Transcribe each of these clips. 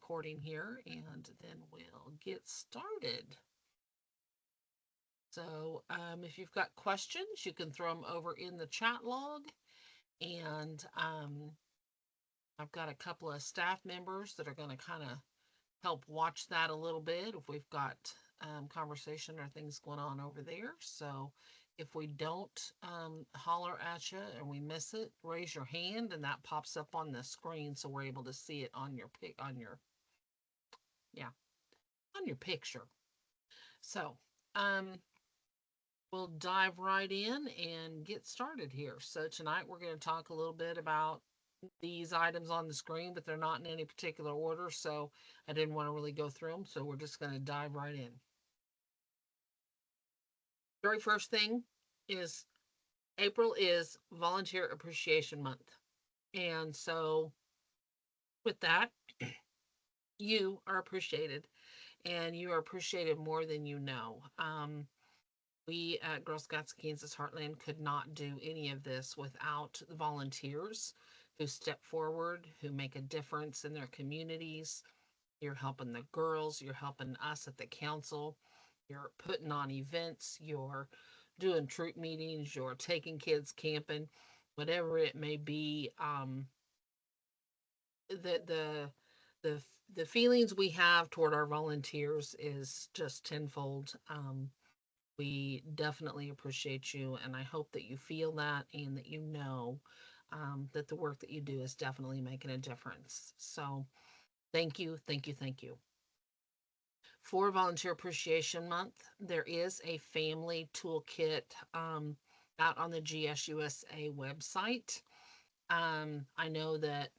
recording here and then we'll get started. So if you've got questions, you can throw them over in the chat log. And I've got a couple of staff members that are going to kind of help watch that a little bit if we've got conversation or things going on over there. So if we don't holler at you and we miss it, raise your hand and that pops up on the screen so we're able to see it on your yeah, on your picture. So we'll dive right in and get started here. So tonight we're going to talk a little bit about these items on the screen, but they're not in any particular order, so I didn't want to really go through them, so we're just going to dive right in. Very first thing is April is Volunteer Appreciation Month. And so with that, you are appreciated, and you are appreciated more than you know. We at Girl Scouts of Kansas Heartland could not do any of this without the volunteers who step forward, who make a difference in their communities. You're helping the girls, you're helping us at the council, you're putting on events, you're doing troop meetings, you're taking kids camping, whatever it may be. The the the the feelings we have toward our volunteers is just tenfold. We definitely appreciate you, and I hope that you feel that and that you know that the work that you do is definitely making a difference. So thank you, thank you, thank you. For Volunteer Appreciation Month, there is a family toolkit out on the GSUSA website. I know that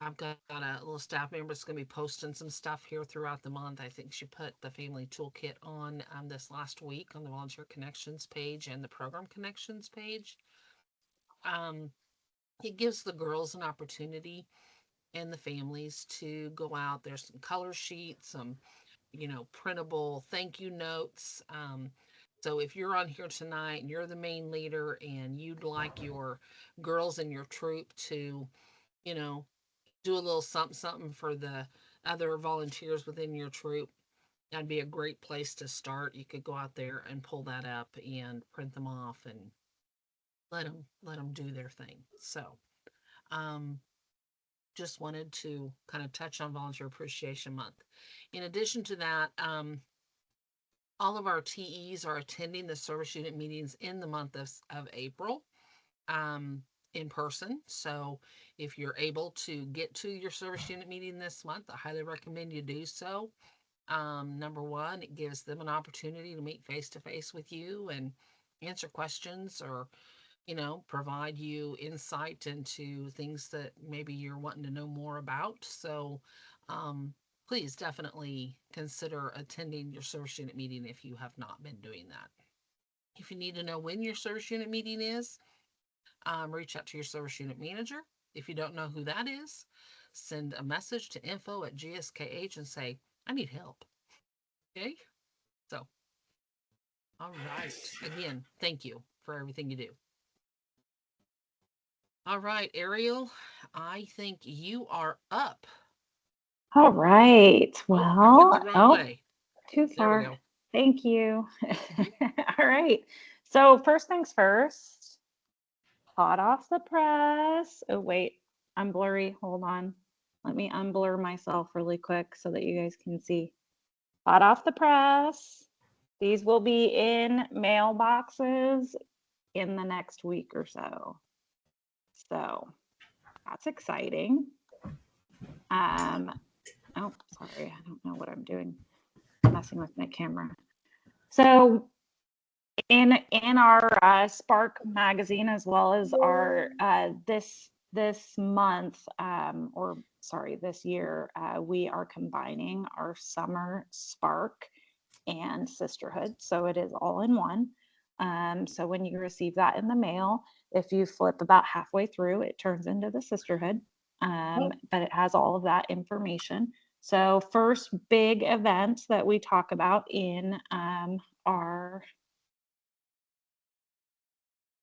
I've got a little staff member that's going to be posting some stuff here throughout the month. I think she put the family toolkit on this last week on the Volunteer Connections page and the Program Connections page. It gives the girls an opportunity and the families to go out. There's some color sheets, some printable thank you notes. So if you're on here tonight and you're the main leader and you'd like your girls in your troop to, you know, do a little something something for the other volunteers within your troop, that'd be a great place to start. You could go out there and pull that up and print them off and let them do their thing. So, um, just wanted to kind of touch on Volunteer Appreciation Month. In addition to that, all of our TEs are attending the service unit meetings in the month of April in person. So if you're able to get to your service unit meeting this month, I highly recommend you do so. Number one, it gives them an opportunity to meet face to face with you and answer questions or provide you insight into things that maybe you're wanting to know more about. So please definitely consider attending your service unit meeting if you have not been doing that. If you need to know when your service unit meeting is, reach out to your service unit manager. If you don't know who that is, send a message to info@gskh and say, I need help. Okay? So, all right. Again, thank you for everything you do. All right, Ariel, I think you are up. All right. Oh, I went the wrong way. Too There we far. go. Thank you. All right. So first things first, hot off the press. Oh, wait, I'm blurry. Hold on. Let me unblur myself really quick so that you guys can see. Hot off the press. These will be in mailboxes in the next week or so. So that's exciting. Oh, sorry, I don't know what I'm doing. I'm messing with my camera. So in our Spark magazine, as well as our this month, or sorry, this year, we are combining our summer Spark and Sisterhood. So it is all in one. So when you receive that in the mail, if you flip about halfway through, it turns into the Sisterhood. But it has all of that information. So first big event that we talk about in our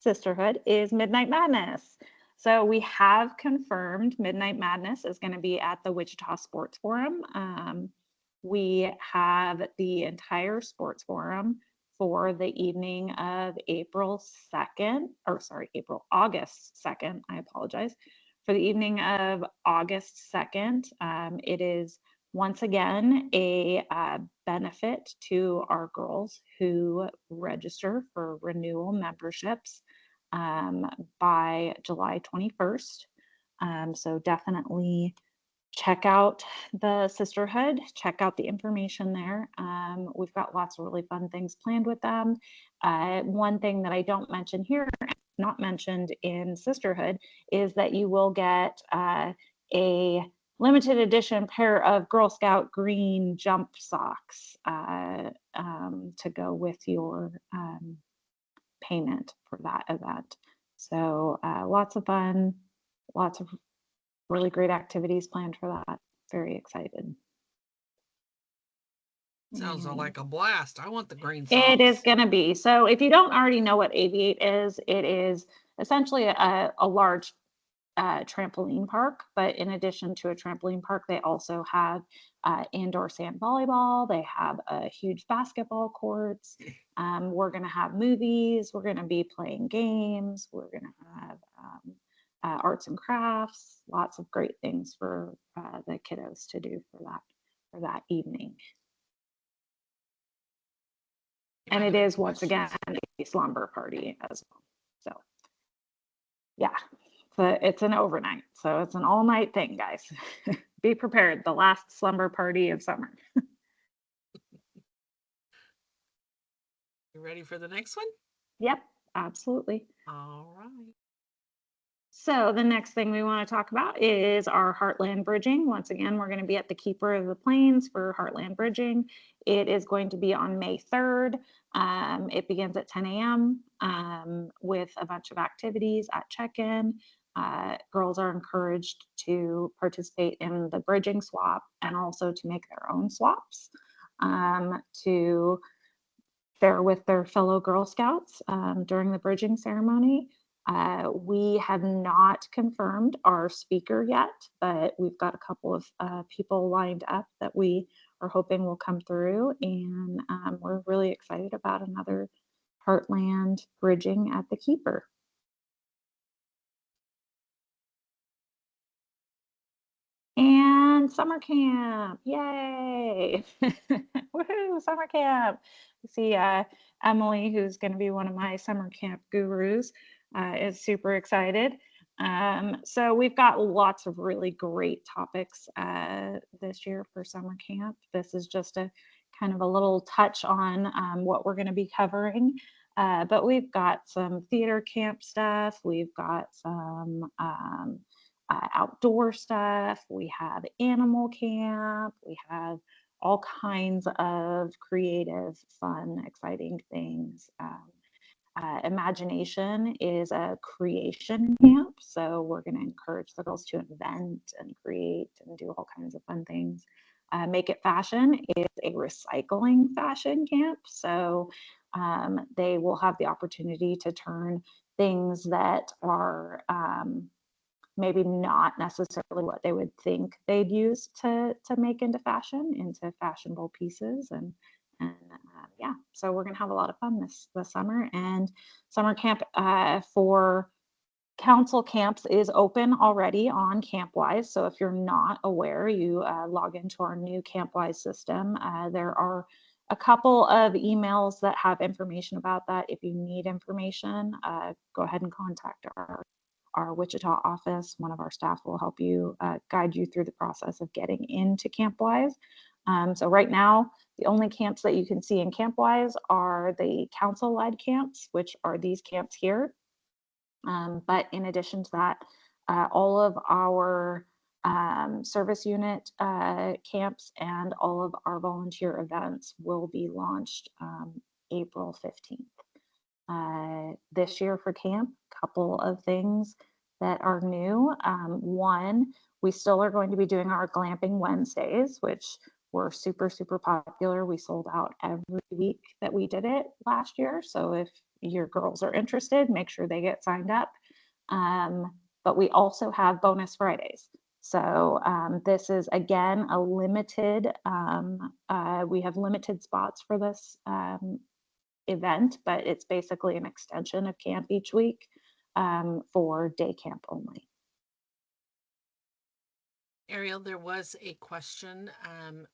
Sisterhood is Midnight Madness. So we have confirmed Midnight Madness is going to be at the Wichita Sports Forum. We have the entire sports forum for the evening of April 2nd, or sorry, August 2nd. I apologize. For the evening of August 2nd, it is once again a benefit to our girls who register for renewal memberships by July 21st. So definitely check out the sisterhood, check out the information there. We've got lots of really fun things planned with them. One thing that I don't mention here, not mentioned in sisterhood, is that you will get a limited edition pair of Girl Scout green jump socks to go with your payment for that event. So lots of fun, lots of really great activities planned for that. Very excited. Sounds And like a blast. I want the green it is socks. going to be. So if you don't already know what Aviate is, it is essentially a large trampoline park. But in addition to a trampoline park, they also have indoor sand volleyball. They have a huge basketball courts. We're going to have movies. We're going to be playing games. We're going to have arts and crafts. Lots of great things for the kiddos to do for that evening. You And might it have any is once again questions? a slumber party as well. So yeah, it's an overnight. So it's an all night thing, guys. Be prepared. The last slumber party of summer. You ready for the next one? Yep, absolutely. All right. So the next thing we want to talk about is our Heartland Bridging. Once again, we're going to be at the Keeper of the Plains for Heartland Bridging. It is going to be on May 3rd. It begins at 10 a.m. With a bunch of activities at check-in. Girls are encouraged to participate in the bridging swap and also to make their own swaps to share with their fellow Girl Scouts during the bridging ceremony. We have not confirmed our speaker yet, but we've got a couple of people lined up that we are hoping will come through, and we're really excited about another Heartland bridging at the Keeper. And summer camp, yay! Woohoo, summer camp. You see Emily, who's going to be one of my summer camp gurus, is super excited. So we've got lots of really great topics this year for summer camp. This is just a kind of a little touch on what we're going to be covering. But we've got some theater camp stuff. We've got some outdoor stuff. We have animal camp. We have all kinds of creative, fun, exciting things. Imagination is a creation camp. So we're going to encourage the girls to invent and create and do all kinds of fun things. Make It Fashion is a recycling fashion camp. So they will have the opportunity to turn things that are maybe not necessarily what they would think they'd use to make into fashion, into fashionable pieces. And yeah, so we're gonna have a lot of fun this summer. And summer camp for council camps is open already on Campwise. So if you're not aware, you log into our new Campwise system. There are a couple of emails that have information about that. If you need information, go ahead and contact our Wichita office. One of our staff will help you guide you through the process of getting into Campwise. So right now, the only camps that you can see in Campwise are the council-led camps, which are these camps here. But in addition to that, all of our service unit camps and all of our volunteer events will be launched April 15th. This year for camp, couple of things that are new. One, we still are going to be doing our glamping Wednesdays, which were super, super popular. We sold out every week that we did it last year. So if your girls are interested, make sure they get signed up. but we also have bonus Fridays. So this is again a limited, we have limited spots for this event, but it's basically an extension of camp each week for day camp only. Ariel, there was a question.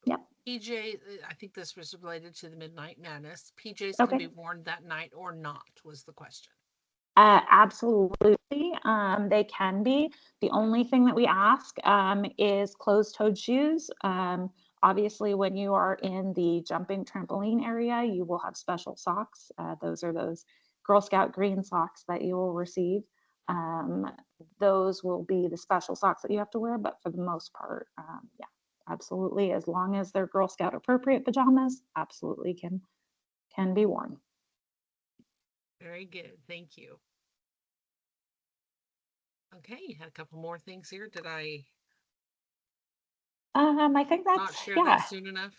Yep. PJ, I think this was related to the Midnight Madness. PJs can Okay. be worn that night or not, was the question. Absolutely. They can be. The only thing that we ask is closed-toed shoes. Obviously, when you are in the jumping trampoline area, you will have special socks. Those are those Girl Scout green socks that you will receive. Um, those will be the special socks that you have to wear, but for the most part, yeah, absolutely. As long as they're Girl Scout appropriate pajamas, absolutely can be worn. Very good. Thank you. Okay, you had a couple more things here. Did I I think not that's, share that yeah. soon enough?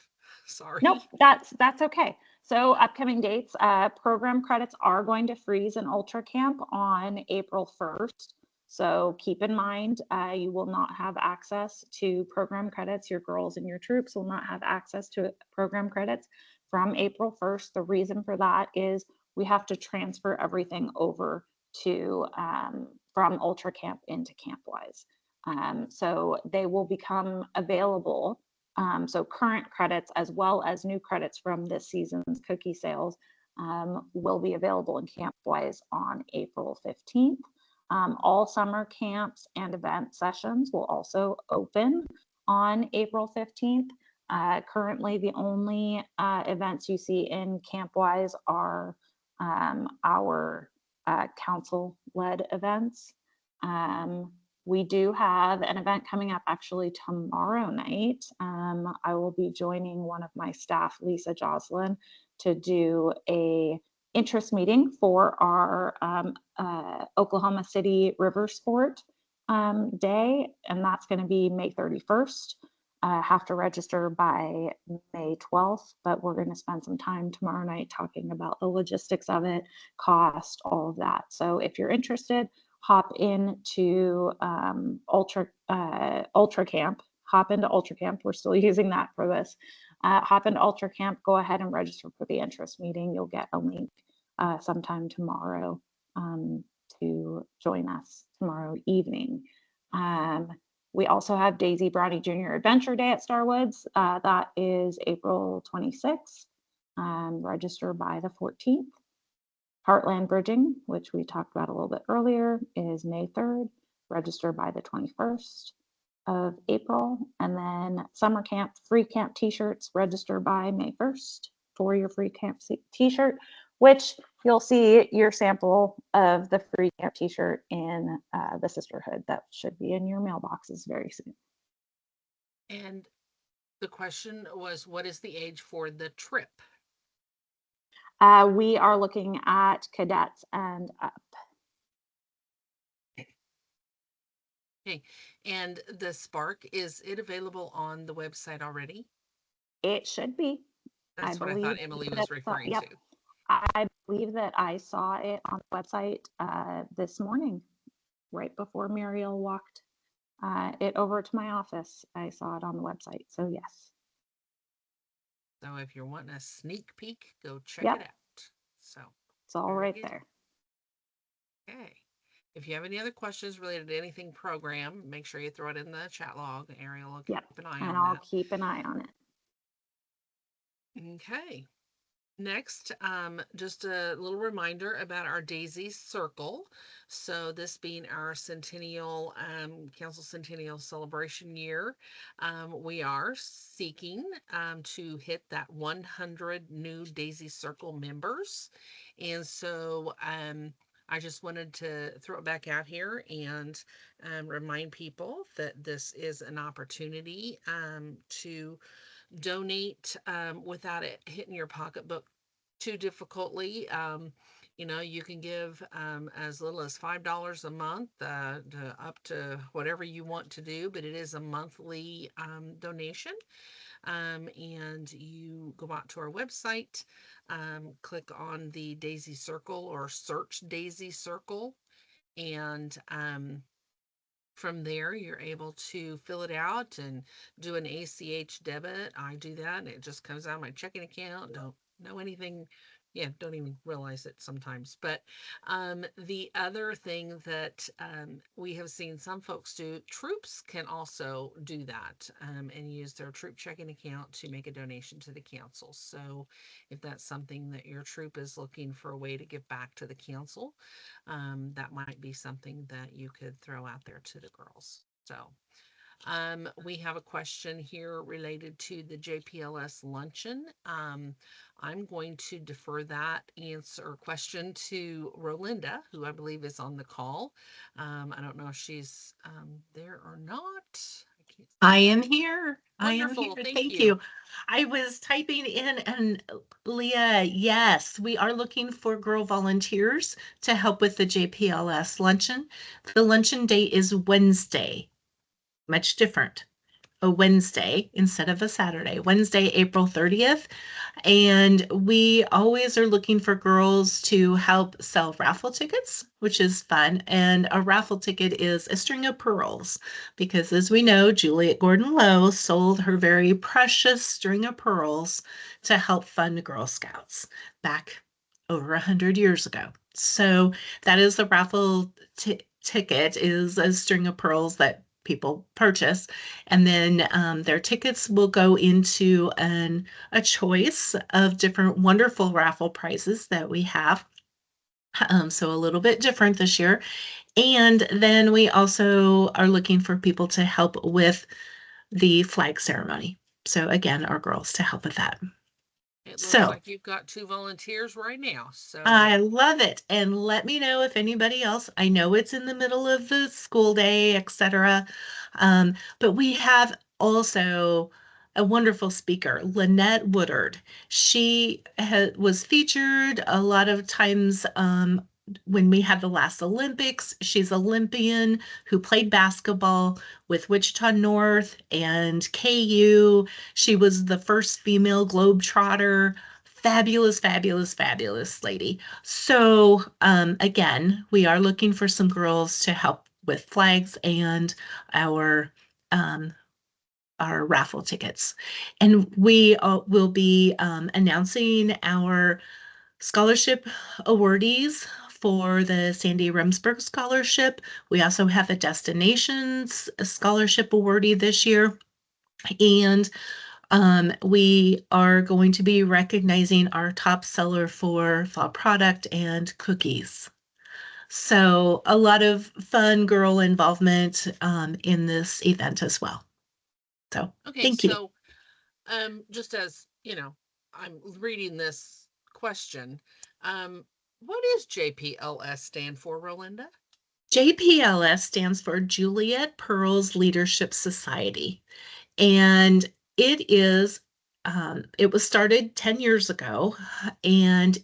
Nope, Sorry. that's okay. So upcoming dates, program credits are going to freeze in Ultra Camp on April 1st. So keep in mind, you will not have access to program credits. Your girls and your troops will not have access to program credits from April 1st. The reason for that is we have to transfer everything over to from Ultra Camp into Campwise. So they will become available, so current credits as well as new credits from this season's cookie sales will be available in Campwise on April 15th. All summer camps and event sessions will also open on April 15th. Currently, the only events you see in Campwise are our council-led events. Um, we do have an event coming up actually tomorrow night. I will be joining one of my staff, Lisa Jocelyn, to do a interest meeting for our Oklahoma City River Sport Day, and that's going to be May 31st. Have to register by May 12th, but we're going to spend some time tomorrow night talking about the logistics of it, cost, all of that. So if you're interested, hop into Ultra Camp. Hop into Ultra Camp. We're still using that for this. Hop into Ultra Camp. Go ahead and register for the interest meeting. You'll get a link sometime tomorrow to join us tomorrow evening. Um, we also have Daisy Brownie Junior Adventure Day at Starwoods. That is April 26th. Register by the 14th. Heartland Bridging, which we talked about a little bit earlier, is May 3rd. Register by the 21st of April. And then summer camp, free camp t-shirts, register by May 1st for your free camp t-shirt, which you'll see your sample of the free camp t-shirt in the sisterhood. That should be in your mailboxes very soon. And the question was, what is the age for the trip? We are looking at cadets and up. Okay, and the Spark, is it available on the website already? It should be. I That's what I thought believe Emily that, was referring yep, to. I believe that I saw it on the website this morning, right before Muriel walked it over to my office. I saw it on the website. So, yes. So if you're wanting a sneak peek, go check it Yep. out. So It's all very right good. there. Okay. If you have any other questions related to anything program, make sure you throw it in the chat log. Ariel will keep Yep. an eye And on I'll that. keep an eye on it. Okay. Next, just a little reminder about our Daisy Circle. So this being our centennial, council centennial celebration year, we are seeking to hit that 100 new Daisy Circle members. And so I just wanted to throw it back out here and remind people that this is an opportunity to donate without it hitting your pocketbook too difficultly. You can give as little as $5 a month up to whatever you want to do, but it is a monthly donation. And you go out to our website, click on the Daisy Circle or search Daisy Circle, and From there, you're able to fill it out and do an ACH debit. I do that and it just comes out of my checking account. Don't know anything. Yeah, don't even realize it sometimes. But the other thing that we have seen some folks do, troops can also do that and use their troop checking account to make a donation to the council. So if that's something that your troop is looking for a way to give back to the council, that might be something that you could throw out there to the girls. So, we have a question here related to the JPLS luncheon. I'm going to defer that answer or question to Rolinda, who I believe is on the call. I don't know if she's there or not. I can't I see her. am here. I am here. Wonderful. Thank Thank you. you. I was typing in and Leah, yes, we are looking for girl volunteers to help with the JPLS luncheon. The luncheon date is Wednesday, much different. A Wednesday instead of a Saturday, Wednesday, April 30th. And we always are looking for girls to help sell raffle tickets, which is fun. And a raffle ticket is a string of pearls, because as we know, Juliet Gordon Lowe sold her very precious string of pearls to help fund Girl Scouts back over 100 years ago. So that is the raffle ticket, is a string of pearls that people purchase, and then their tickets will go into a choice of different wonderful raffle prizes that we have. So a little bit different this year. And then we also are looking for people to help with the flag ceremony. So again, our girls to help with that. It looks So like you've got two volunteers right now. So, I love it. And let me know if anybody else. I know it's in the middle of the school day, etc. But we have also a wonderful speaker, Lynette Woodard. She was featured a lot of times when we had the last Olympics. She's Olympian who played basketball with Wichita North and KU. She was the first female Globetrotter. Fabulous, fabulous, fabulous lady. So, again, we are looking for some girls to help with flags and our um, our raffle tickets. And we will be announcing our scholarship awardees for the Sandy Rumsberg Scholarship. We also have a Destinations Scholarship awardee this year. And we are going to be recognizing our top seller for fall product and cookies. So a lot of fun girl involvement in this event as well. So okay, thank you. so just as I'm reading this question. Um, what is JPLS stand for, Rolinda? JPLS stands for Juliet Pearls Leadership Society. And it was started 10 years ago, and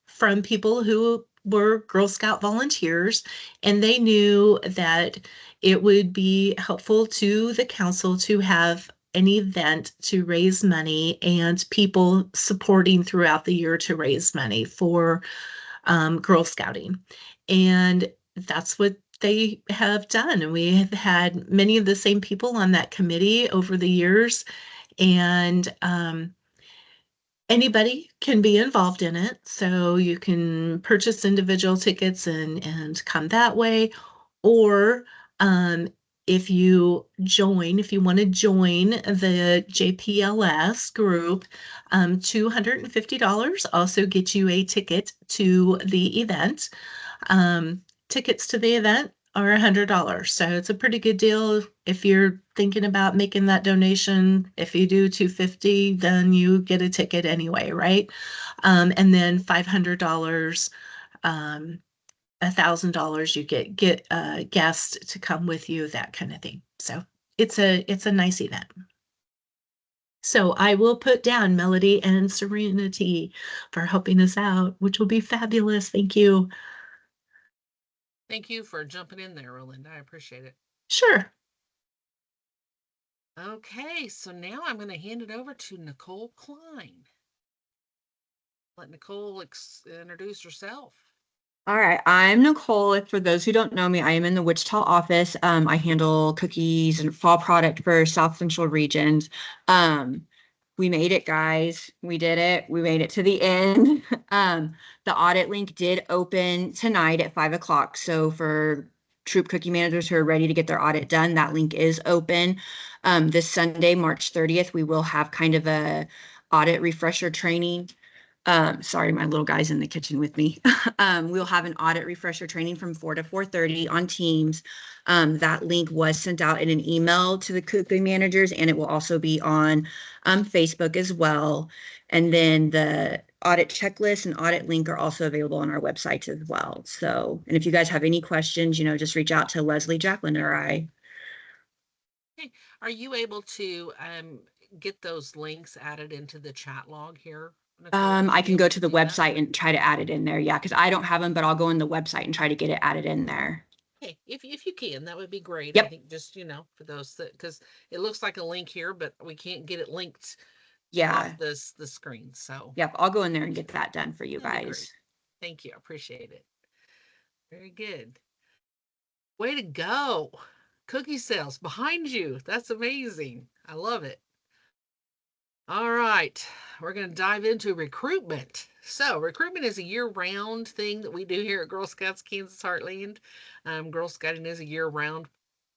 from people who were Girl Scout volunteers, and they knew that it would be helpful to the council to have an event to raise money and people supporting throughout the year to raise money for Girl Scouting. And that's what they have done. And we have had many of the same people on that committee over the years. And anybody can be involved in it. So you can purchase individual tickets and come that way. Or um, if you want to join the JPLS group, $250 also gets you a ticket to the event. Tickets to the event are $100. So it's a pretty good deal if you're thinking about making that donation. If you do 250, then you get a ticket anyway, right? And then $500, $1,000, you get a guest to come with you, that kind of thing. So it's a nice event. So I will put down Melody and Serenity for helping us out, which will be fabulous. Thank you. Thank you for jumping in there, Rolinda. I appreciate it. Sure. Okay, so now I'm going to hand it over to Nicole Klein. Let Nicole introduce herself. All right, I'm Nicole. If for those who don't know me, I am in the Wichita office. I handle cookies and fall product for South Central regions. Um, we made it, guys. We did it. We made it to the end. The audit link did open tonight at 5 o'clock. So for troop cookie managers who are ready to get their audit done, that link is open. This Sunday, March 30th, we will have kind of a audit refresher training. Sorry, my little guy's in the kitchen with me. We'll have an audit refresher training from 4 to 4:30 on Teams. That link was sent out in an email to the cookie managers, and it will also be on Facebook as well. And then the audit checklist and audit link are also available on our website as well. So, and if you guys have any questions, just reach out to Leslie, Jacqueline, or I. Okay. Are you able to get those links added into the chat log here, Nicole? Would you I be can go able to to the do that? website and try to add it in there. Yeah, because I don't have them, but I'll go in the website and try to get it added in there. Okay, if you can, that would be great. I Yep. think just, for those that, because it looks like a link here, but we can't get it linked off Yeah. the screen. So Yep. I'll go in there and get that done for you that'd be great. guys. Thank you. I appreciate it. Very good. Way to go. Cookie sales behind you. That's amazing. I love it. All right, we're going to dive into recruitment. So, recruitment is a year round thing that we do here at Girl Scouts Kansas Heartland. Girl Scouting is a year round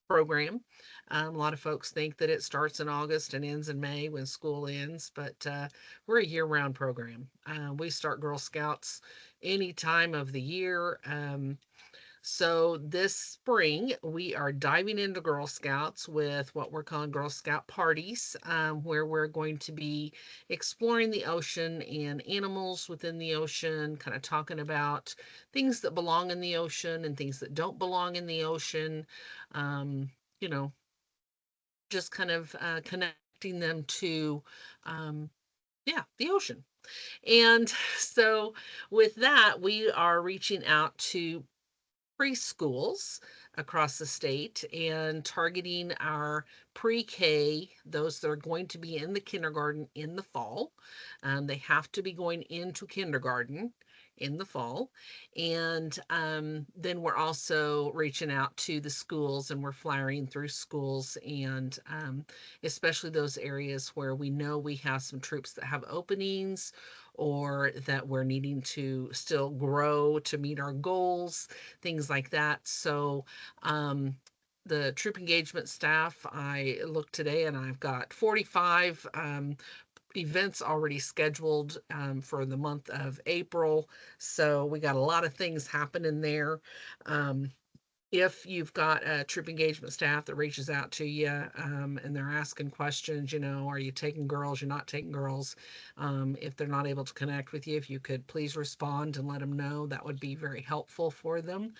program. A lot of folks think that it starts in August and ends in May when school ends, but we're a year round program. We start Girl Scouts any time of the year. So this spring, we are diving into Girl Scouts with what we're calling Girl Scout parties, where we're going to be exploring the ocean and animals within the ocean, kind of talking about things that belong in the ocean and things that don't belong in the ocean. Um, you know, just kind of connecting them to, um, yeah, the ocean. And so with that, we are reaching out to preschools across the state and targeting our pre-K, those that are going to be in the kindergarten in the fall. They have to be going into kindergarten in the fall. And then we're also reaching out to the schools and we're flyering through schools and especially those areas where we know we have some troops that have openings or that we're needing to still grow to meet our goals, things like that. So, the troop engagement staff, I looked today and I've got 45 events already scheduled for the month of April. So we got a lot of things happening there. Um, if you've got a troop engagement staff that reaches out to you and they're asking questions, are you taking girls, you're not taking girls, if they're not able to connect with you, if you could please respond and let them know, that would be very helpful for them.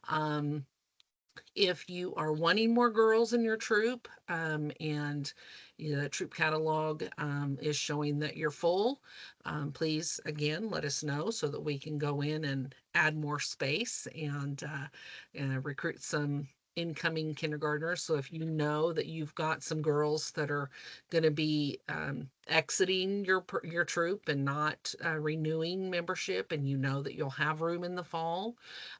Um, if you are wanting more girls in your troop and the troop catalog is showing that you're full, please again let us know so that we can go in and add more space and recruit some incoming kindergartners. So if you know that you've got some girls that are going to be exiting your troop and not renewing membership, and you know that you'll have room in the fall,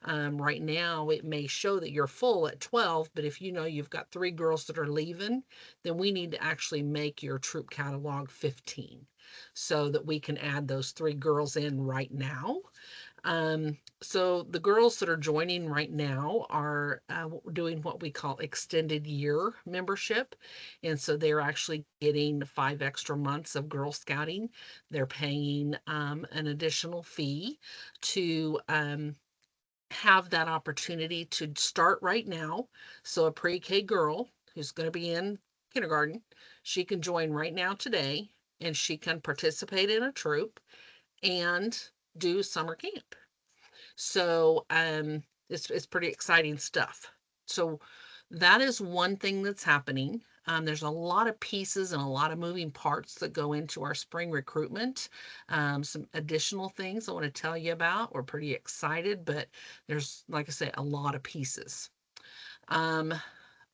right now, it may show that you're full at 12, but if you know you've got 3 girls that are leaving, then we need to actually make your troop catalog 15 so that we can add those 3 girls in right now. So the girls that are joining right now are doing what we call extended year membership. And so they're actually getting 5 extra months of Girl Scouting. They're paying an additional fee to have that opportunity to start right now. So a pre-K girl who's going to be in kindergarten, she can join right now today and she can participate in a troop and do summer camp. So it's pretty exciting stuff. So that is one thing that's happening. There's a lot of pieces and a lot of moving parts that go into our spring recruitment. Some additional things I want to tell you about. We're pretty excited, but there's, like I say, a lot of pieces. Um,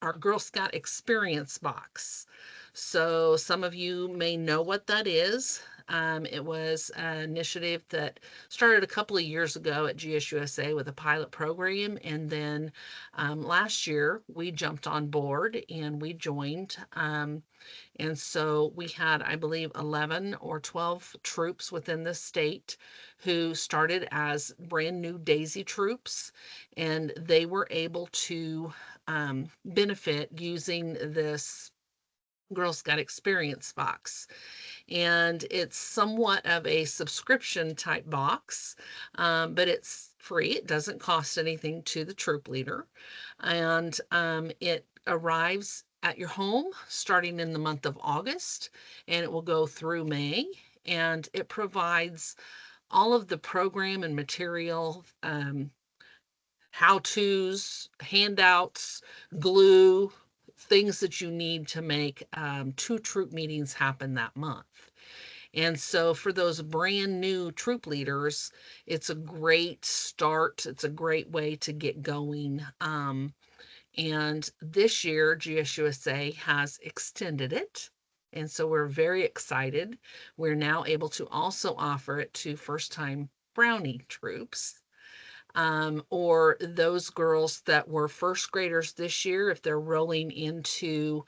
our Girl Scout experience box. So some of you may know what that is. It was an initiative that started a couple of years ago at GSUSA with a pilot program. And then last year we jumped on board and we joined. And so we had, I believe, 11 or 12 troops within the state who started as brand new Daisy troops, and they were able to benefit using this Girl Scout experience box. And it's somewhat of a subscription type box, but it's free. It doesn't cost anything to the troop leader. And it arrives at your home starting in the month of August, and it will go through May. And it provides all of the program and material, how-tos, handouts, glue, things that you need to make 2 troop meetings happen that month. And so for those brand new troop leaders, it's a great start. It's a great way to get going. And this year, GSUSA has extended it. And so we're very excited. We're now able to also offer it to first-time Brownie troops, or those girls that were first graders this year. If they're rolling into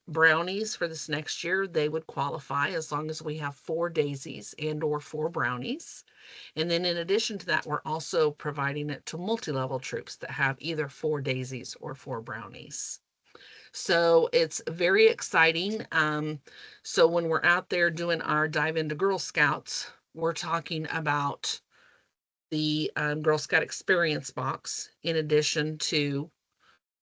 brownies for this next year, they would qualify as long as we have 4 daisies and or 4 brownies. And then in addition to that, we're also providing it to multi-level troops that have either 4 daisies or 4 brownies. So it's very exciting. So when we're out there doing our dive into Girl Scouts, we're talking about the Girl Scout experience box in addition to,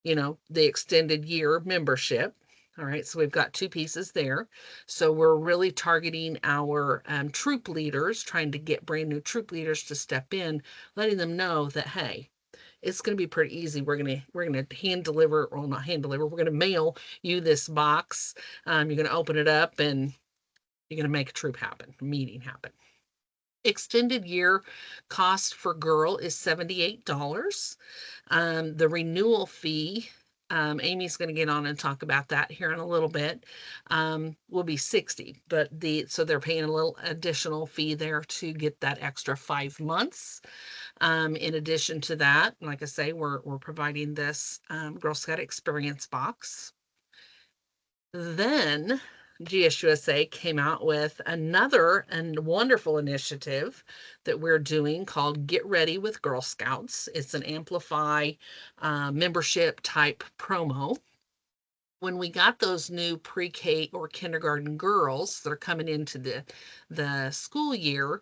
the extended year membership. All right, so we've got 2 pieces there. So we're really targeting our troop leaders, trying to get brand new troop leaders to step in, letting them know that, hey, it's going to be pretty easy. We're gonna hand deliver, well, not hand deliver. We're gonna mail you this box. You're gonna open it up and you're gonna make a troop happen, a meeting happen. Extended year cost for girl is $78. The renewal fee, Amy's going to get on and talk about that here in a little bit, will be 60, but so they're paying a little additional fee there to get that extra 5 months. In addition to that, like I say, we're providing this Girl Scout experience box. Then GSUSA came out with another and wonderful initiative that we're doing called Get Ready with Girl Scouts. It's an Amplify membership type promo. When we got those new pre-K or kindergarten girls that are coming into the school year,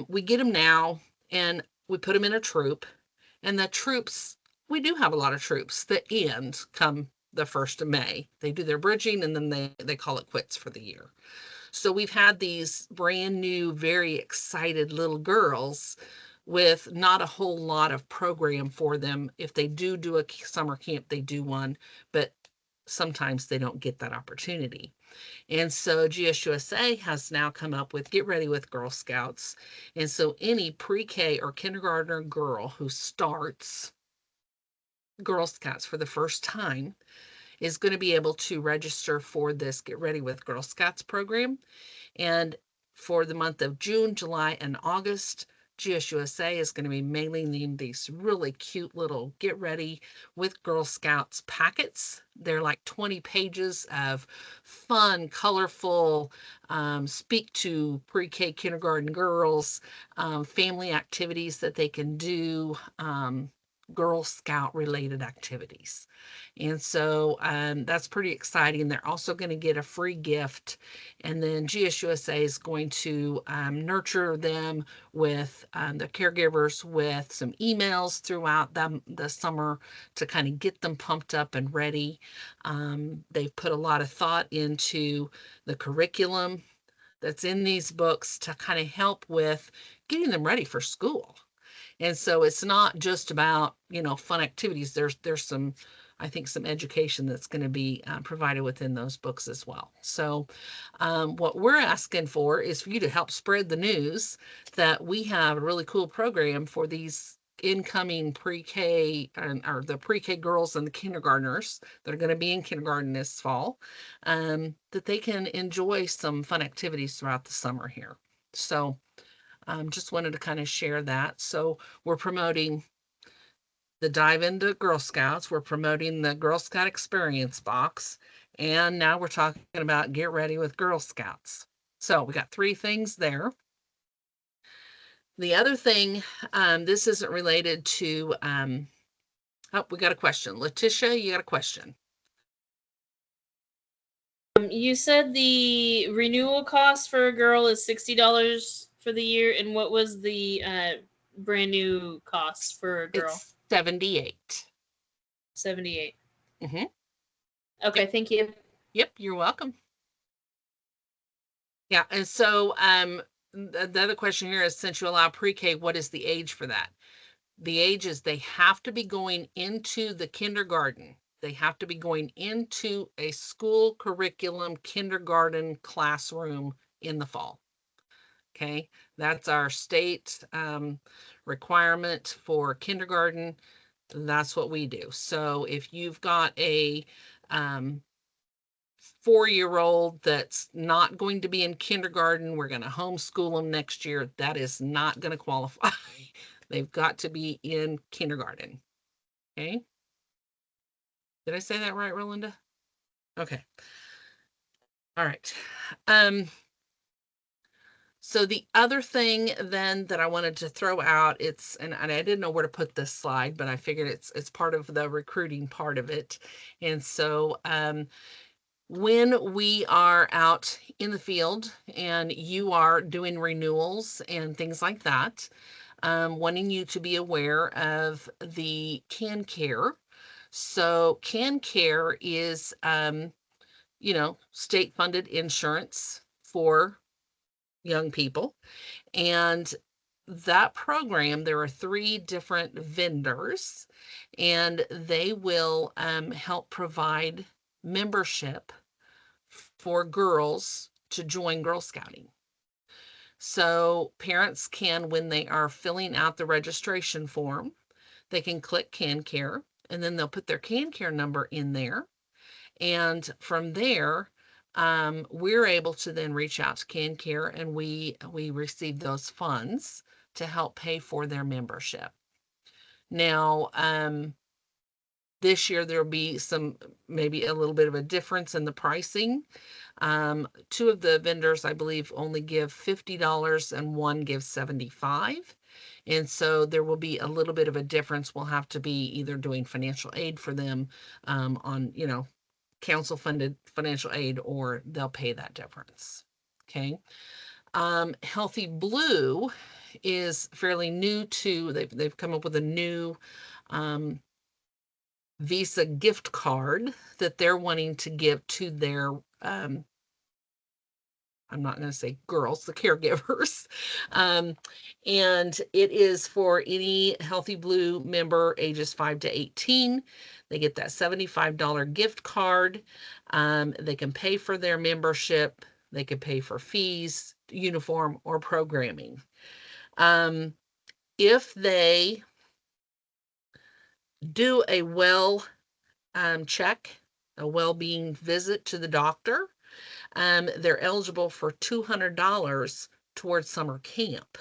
we get them now and we put them in a troop. And the troops, we do have a lot of troops that end come the 1st of May. They do their bridging and then they call it quits for the year. So we've had these brand new, very excited little girls with not a whole lot of program for them. If they do a summer camp, they do one, but sometimes they don't get that opportunity. And so GSUSA has now come up with Get Ready with Girl Scouts. And so any pre-K or kindergartner girl who starts Girl Scouts for the first time is going to be able to register for this Get Ready with Girl Scouts program. And for the month of June, July, and August, GSUSA is going to be mailing them these really cute little Get Ready with Girl Scouts packets. They're like 20 pages of fun, colorful, speak to pre-K kindergarten girls, family activities that they can do, Girl Scout related activities. And so that's pretty exciting. They're also going to get a free gift. And then GSUSA is going to nurture them with the caregivers with some emails throughout the summer to kind of get them pumped up and ready. They've put a lot of thought into the curriculum that's in these books to kind of help with getting them ready for school. And so it's not just about, fun activities. There's some, I think, some education that's going to be provided within those books as well. So what we're asking for is for you to help spread the news that we have a really cool program for these incoming pre-K or the pre-K girls and the kindergartners that are going to be in kindergarten this fall, that they can enjoy some fun activities throughout the summer here. So just wanted to kind of share that. So we're promoting the Dive into Girl Scouts. We're promoting the Girl Scout Experience Box. And now we're talking about Get Ready with Girl Scouts. So we got 3 things there. The other thing, this isn't related to, oh, we got a question. Letitia, you got a question. You said the renewal cost for a girl is $60 for the year, and what was the brand new cost for a girl? It's 78. 78. Mm-hmm. Okay, thank you. Yep, you're welcome. Yeah, and so the other question here is, since you allow pre-K, what is the age for that? The age is they have to be going into the kindergarten. They have to be going into a school curriculum kindergarten classroom in the fall. Okay, that's our state requirement for kindergarten. That's what we do. So if you've got a 4-year-old that's not going to be in kindergarten, we're going to homeschool them next year, that is not going to qualify. They've got to be in kindergarten. Okay. Did I say that right, Rolinda? Okay. All right. So the other thing then that I wanted to throw out, and I didn't know where to put this slide, but I figured it's part of the recruiting part of it. And so when we are out in the field and you are doing renewals and things like that, wanting you to be aware of the Can Care. So Can Care is, state funded insurance for young people. And that program, there are 3 different vendors, and they will help provide membership for girls to join Girl Scouting. So parents can, when they are filling out the registration form, they can click Can Care, and then they'll put their Can Care number in there. And from there, we're able to then reach out to Can Care, and we receive those funds to help pay for their membership. Now, this year there'll be maybe a little bit of a difference in the pricing. 2 of the vendors, I believe, only give $50 and one gives $75. And so there will be a little bit of a difference. We'll have to be either doing financial aid for them on, council funded financial aid, or they'll pay that difference. Okay. Healthy Blue is fairly new they've come up with a new Visa gift card that they're wanting to give to their I'm not going to say girls, the caregivers. And it is for any Healthy Blue member ages 5 to 18. They get that $75 gift card. They can pay for their membership. They can pay for fees, uniform, or programming. If they do a check, a well-being visit to the doctor, they're eligible for $200 towards summer camp.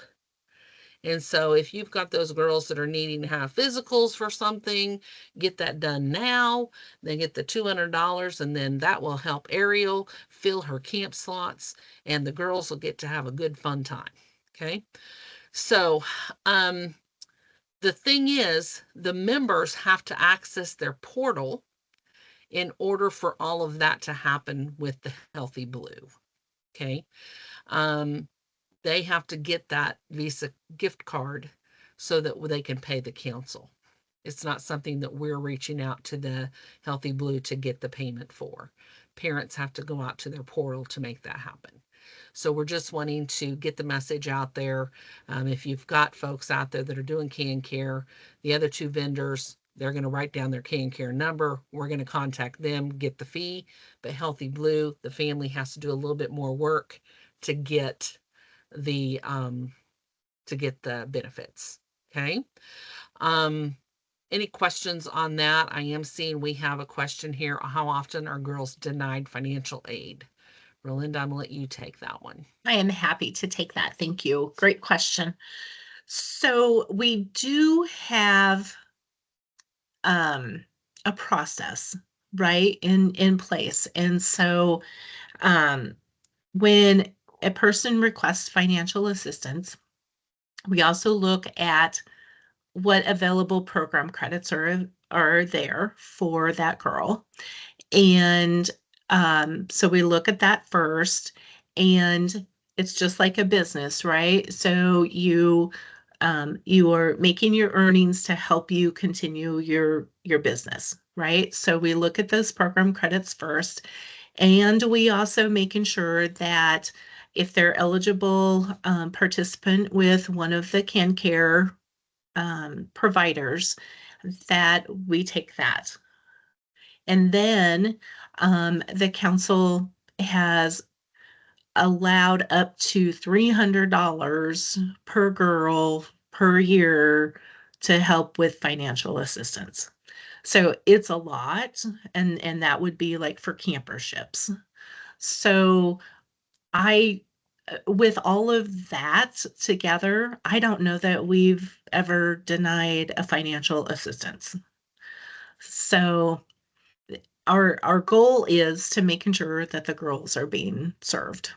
And so if you've got those girls that are needing to have physicals for something, get that done now. They get the $200, and then that will help Ariel fill her camp slots, and the girls will get to have a good fun time. Okay. So the thing is, the members have to access their portal in order for all of that to happen with the Healthy Blue. Okay. They have to get that Visa gift card so that they can pay the council. It's not something that we're reaching out to the Healthy Blue to get the payment for. Parents have to go out to their portal to make that happen. So we're just wanting to get the message out there. If you've got folks out there that are doing Can Care, the other 2 vendors, they're going to write down their Can Care number. We're going to contact them, get the fee. But Healthy Blue, the family has to do a little bit more work to get the benefits. Okay. Any questions on that? I am seeing we have a question here. How often are girls denied financial aid? Rolinda, I'm gonna let you take that one. I am happy to take that. Thank you. Great question. So we do have a process, right, in place. And so when a person requests financial assistance, we also look at what available program credits are there for that girl. And so we look at that first, and it's just like a business, right? So you are making your earnings to help you continue your business, right? So we look at those program credits first, and we also making sure that if they're eligible participant with one of the CanCare providers, that we take that. And then the council has allowed up to $300 per girl per year to help with financial assistance. So it's a lot, and that would be like for camperships. So I with all of that together, I don't know that we've ever denied a financial assistance. So our goal is to making sure that the girls are being served.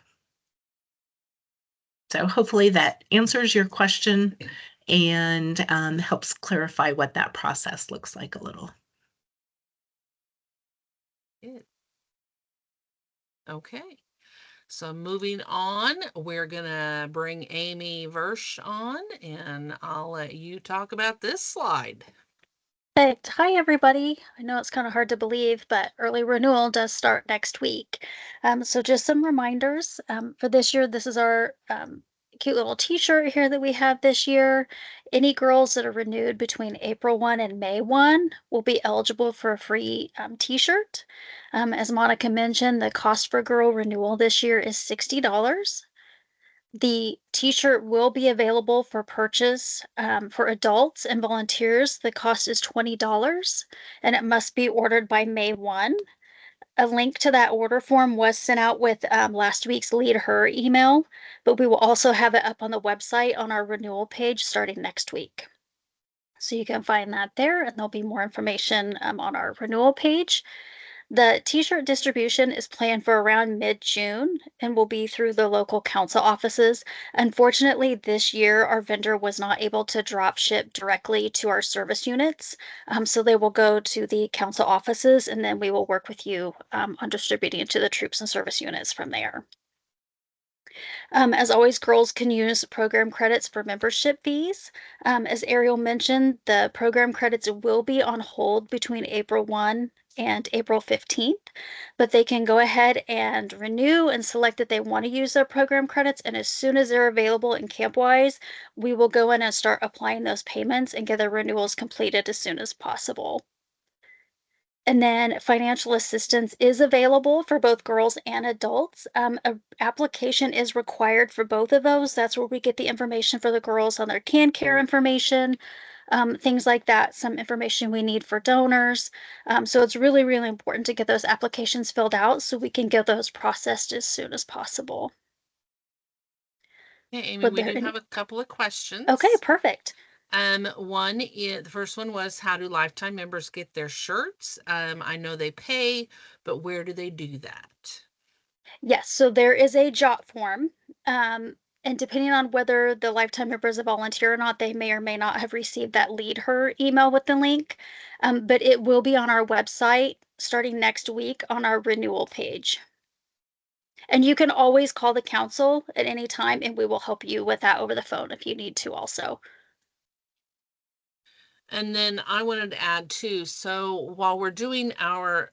So hopefully that answers your question and helps clarify what that process looks like a little. Good. Okay. So moving on, we're gonna bring Amy Versh on, and I'll let you talk about this slide. Perfect. Hi, everybody. I know it's kind of hard to believe, but early renewal does start next week. So just some reminders. For this year, this is our cute little t-shirt here that we have this year. Any girls that are renewed between April 1 and May 1 will be eligible for a free t-shirt. As Monica mentioned, the cost for girl renewal this year is $60. The t-shirt will be available for purchase for adults and volunteers. The cost is $20 and it must be ordered by May 1. A link to that order form was sent out with last week's Lead Her email, but we will also have it up on the website on our renewal page starting next week. So you can find that there, and there'll be more information on our renewal page. The t-shirt distribution is planned for around mid-June and will be through the local council offices. Unfortunately, this year our vendor was not able to drop ship directly to our service units. So they will go to the council offices, and then we will work with you on distributing it to the troops and service units from there. As always, girls can use program credits for membership fees. As Ariel mentioned, the program credits will be on hold between April 1 and April 15th, but they can go ahead and renew and select that they want to use their program credits. And as soon as they're available in CampWise, we will go in and start applying those payments and get their renewals completed as soon as possible. And then financial assistance is available for both girls and adults. An application is required for both of those. That's where we get the information for the girls on their CanCare information, things like that, some information we need for donors. So it's really, really important to get those applications filled out so we can get those processed as soon as possible. Okay, Amy, we do have a couple of questions. Okay, perfect. One is the first one was, how do lifetime members get their shirts? I know they pay, but where do they do that? Yes, so there is a jot form. And depending on whether the lifetime member is a volunteer or not, they may or may not have received that Lead Her email with the link. But it will be on our website starting next week on our renewal page. And you can always call the council at any time and we will help you with that over the phone if you need to also. And then I wanted to add too, so while we're doing our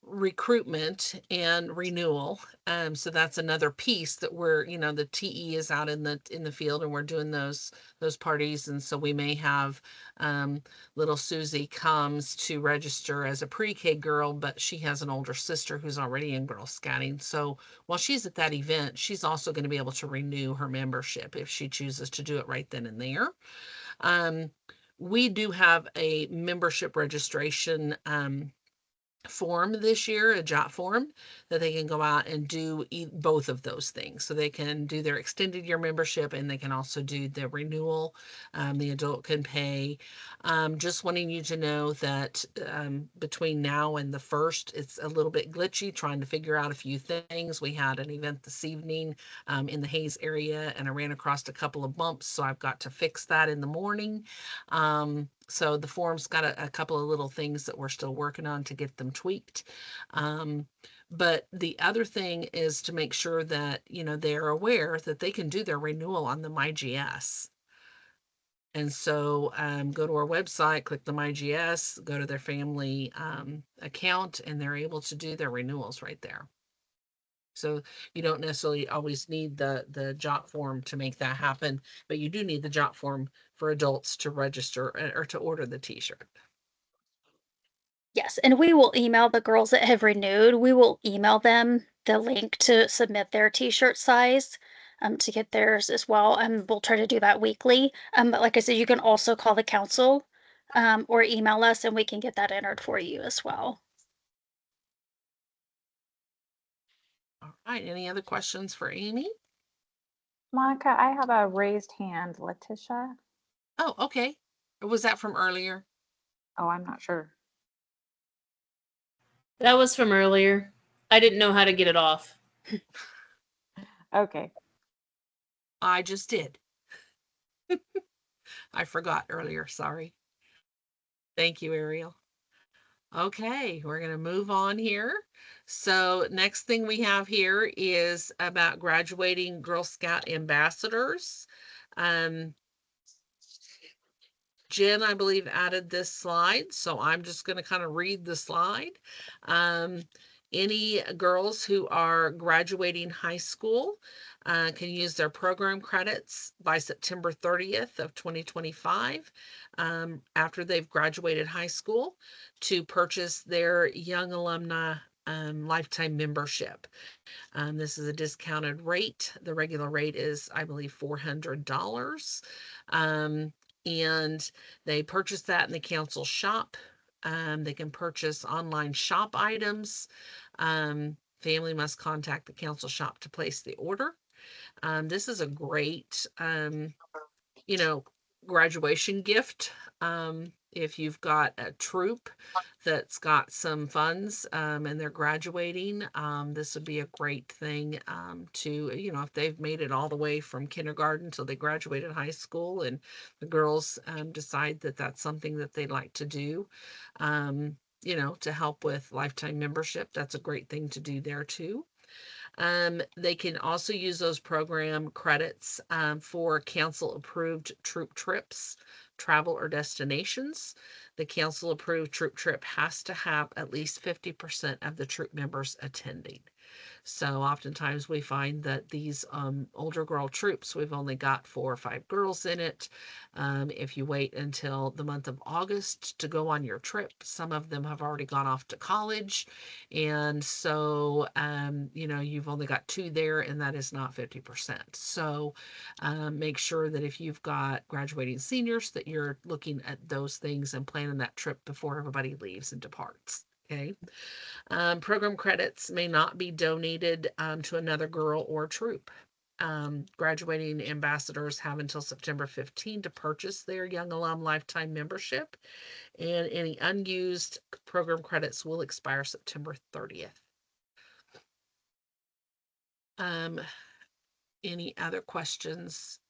recruitment and renewal, so that's another piece that we're, the TE is out in the field and we're doing those parties, and so we may have little Susie comes to register as a pre-K girl, but she has an older sister who's already in Girl Scouting. So while she's at that event, she's also going to be able to renew her membership if she chooses to do it right then and there. we do have a membership registration form this year, a JOT form, that they can go out and do both of those things. So they can do their extended year membership and they can also do the renewal. The adult can pay. Just wanting you to know that between now and the 1st, it's a little bit glitchy trying to figure out a few things. We had an event this evening in the Hayes area and I ran across a couple of bumps, so I've got to fix that in the morning. So the form's got a couple of little things that we're still working on to get them tweaked. But the other thing is to make sure that, they're aware that they can do their renewal on the MyGS. And so go to our website, click the MyGS, go to their family account, and they're able to do their renewals right there. So you don't necessarily always need the JOT form to make that happen, but you do need the JOT form for adults to register or to order the t-shirt. Yes, and we will email the girls that have renewed. We will email them the link to submit their t-shirt size to get theirs as well. And we'll try to do that weekly. But like I said, you can also call the council or email us and we can get that entered for you as well. All right, any other questions for Amy? Monica, I have a raised hand. Letitia? Oh, okay. Or was that from earlier? Oh, I'm not sure. That was from earlier. I didn't know how to get it off. Okay. I just did. I forgot earlier, sorry. Thank you, Ariel. Okay, we're going to move on here. So next thing we have here is about graduating Girl Scout ambassadors. Jen, I believe, added this slide, so I'm just going to kind of read the slide. Any girls who are graduating high school can use their program credits by September 30th of 2025 after they've graduated high school to purchase their Young Alumni lifetime membership. This is a discounted rate. The regular rate is, I believe, $400. And they purchase that in the council shop. They can purchase online shop items. Family must contact the council shop to place the order. This is a great, graduation gift. If you've got a troop that's got some funds and they're graduating, this would be a great thing to, if they've made it all the way from kindergarten till they graduated high school and the girls decide that that's something that they'd like to do, to help with lifetime membership, that's a great thing to do there too. They can also use those program credits for council approved troop trips, travel or destinations. The council approved troop trip has to have at least 50% of the troop members attending. So oftentimes we find that these older girl troops, we've only got 4 or 5 girls in it. If you wait until the month of August to go on your trip, some of them have already gone off to college. And so, you've only got 2 there and that is not 50%. So make sure that if you've got graduating seniors that you're looking at those things and planning that trip before everybody leaves and departs. Okay. Program credits may not be donated to another girl or troop. Graduating ambassadors have until September 15 to purchase their Young Alum Lifetime membership, and any unused program credits will expire September 30th. Any other questions?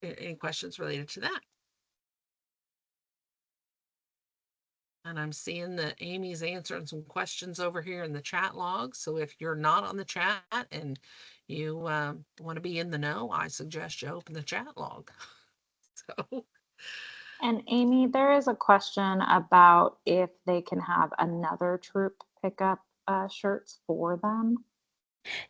Any questions related to that? And I'm seeing that Amy's answering some questions over here in the chat log. So if you're not on the chat and you want to be in the know, I suggest you open the chat log. So. And Amy, there is a question about if they can have another troop pick up shirts for them.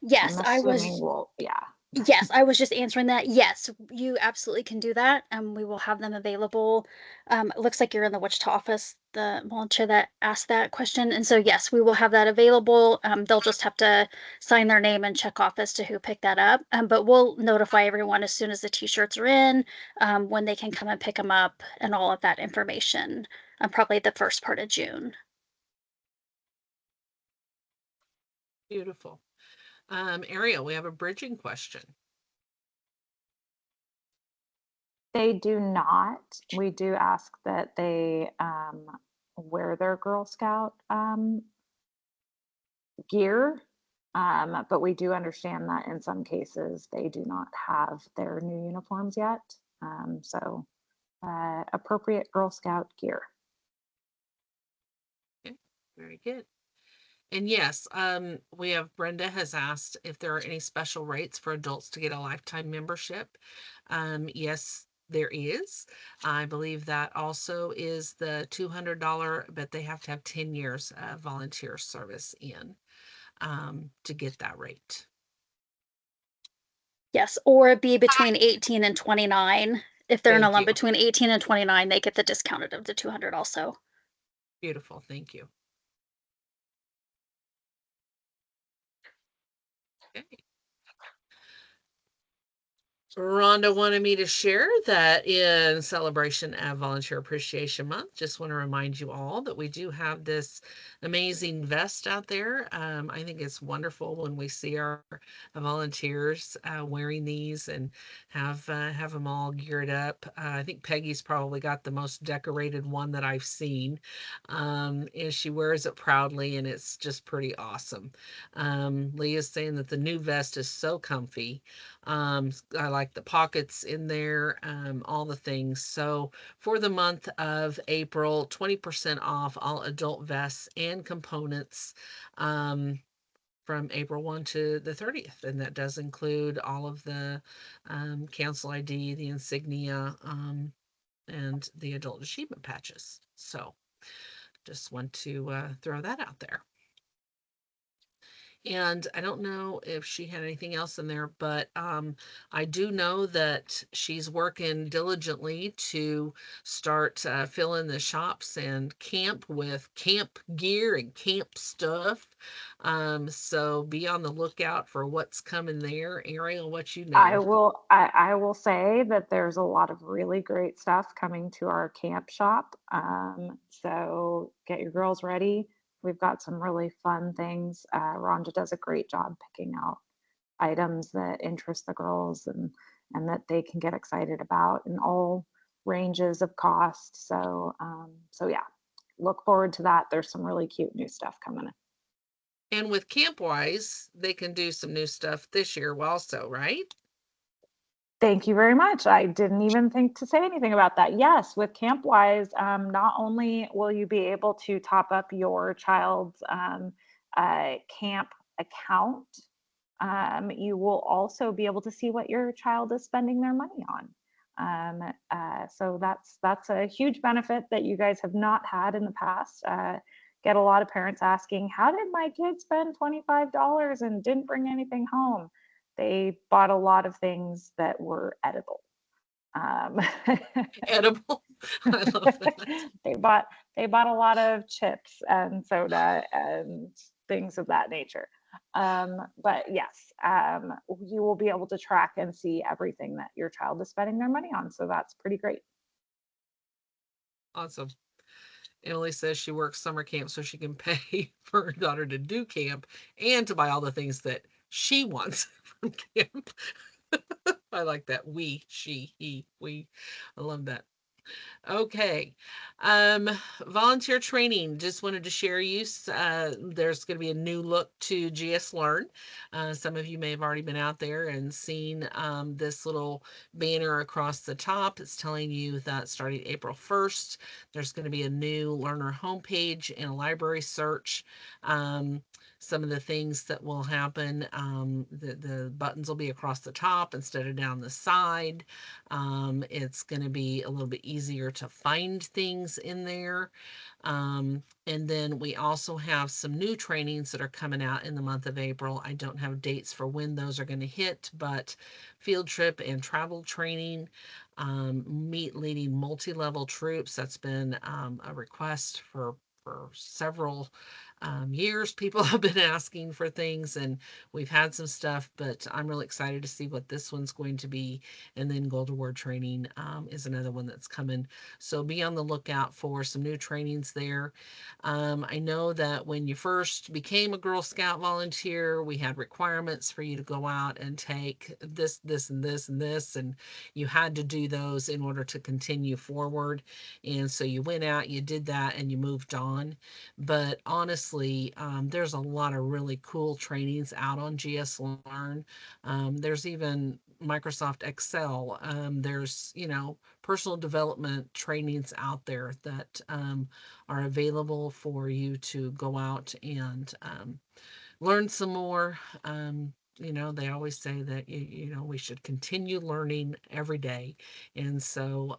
Yes, I'm assuming yeah. Yes, I was just answering that. Yes, you absolutely can do that. We will have them available. It looks like you're in the Wichita office the volunteer that asked that question. And so, yes, we will have that available. They'll just have to sign their name and check off as to who picked that up. But we'll notify everyone as soon as the t-shirts are in, when they can come and pick them up and all of that information, probably the first part of June. Beautiful. Ariel, we have a bridging question. They do not. We do ask that they wear their Girl Scout gear, but we do understand that in some cases they do not have their new uniforms yet. So appropriate Girl Scout gear. Okay, very good. And yes, we have Brenda has asked if there are any special rates for adults to get a lifetime membership. Yes, there is. I believe that also is the $200, but they have to have 10 years of volunteer service in to get that rate. Yes, or be between 18 and 29. If they're in a Thank lump you. between 18 and 29, they get the discounted of the 200 also. Beautiful. Thank you. Okay. Rhonda wanted me to share that in celebration of Volunteer Appreciation Month. Just want to remind you all that we do have this amazing vest out there. I think it's wonderful when we see our volunteers wearing these and have them all geared up. I think Peggy's probably got the most decorated one that I've seen, and she wears it proudly, and it's just pretty awesome. Leah's saying that the new vest is so comfy. I like the pockets in there, all the things. So for the month of April, 20% off all adult vests and components from April 1 to the 30th. And that does include all of the Council ID, the insignia, and the adult achievement patches. So just want to throw that out there. And I don't know if she had anything else in there, but I do know that she's working diligently to start filling the shops and camp with camp gear and camp stuff. So be on the lookout for what's coming there. Ariel, what you I know? will say that there's a lot of really great stuff coming to our camp shop. So get your girls ready. We've got some really fun things. Rhonda does a great job picking out items that interest the girls and that they can get excited about in all ranges of cost. So yeah, look forward to that. There's some really cute new stuff coming. And with Campwise, they can do some new stuff this year also, right? Thank you very much. I didn't even think to say anything about that. Yes, with CampWise, not only will you be able to top up your child's camp account, you will also be able to see what your child is spending their money on. So that's a huge benefit that you guys have not had in the past. Get a lot of parents asking, how did my kid spend $25 and didn't bring anything home? They bought a lot of things that were edible. Um, Edible. I love that. they bought a lot of chips and soda and things of that nature. But yes, you will be able to track and see everything that your child is spending their money on. So that's pretty great. Awesome. Emily says she works summer camp so she can pay for her daughter to do camp and to buy all the things that she wants from camp. I like that. We, she, he, we. I love that. Okay. Um, Volunteer training. Just wanted to share there's going to be a new look to GS Learn. Some of you may have already been out there and seen this little banner across the top. It's telling you that starting April 1st, there's going to be a new learner homepage and a library search. some of the things that will happen. The buttons will be across the top instead of down the side. It's going to be a little bit easier to find things in there. And then we also have some new trainings that are coming out in the month of April. I don't have dates for when those are going to hit, but field trip and travel training, meet leading multi-level troops. That's been a request for several years. People have been asking for things, and we've had some stuff, but I'm really excited to see what this one's going to be. And then Gold Award training is another one that's coming. So be on the lookout for some new trainings there. I know that when you first became a Girl Scout volunteer, we had requirements for you to go out and take this, this, and this, and this, and you had to do those in order to continue forward. And so you went out, you did that, and you moved on. But honestly, there's a lot of really cool trainings out on GS Learn. There's even Microsoft Excel. There's, personal development trainings out there that are available for you to go out and learn some more. They always say that we should continue learning every day, and so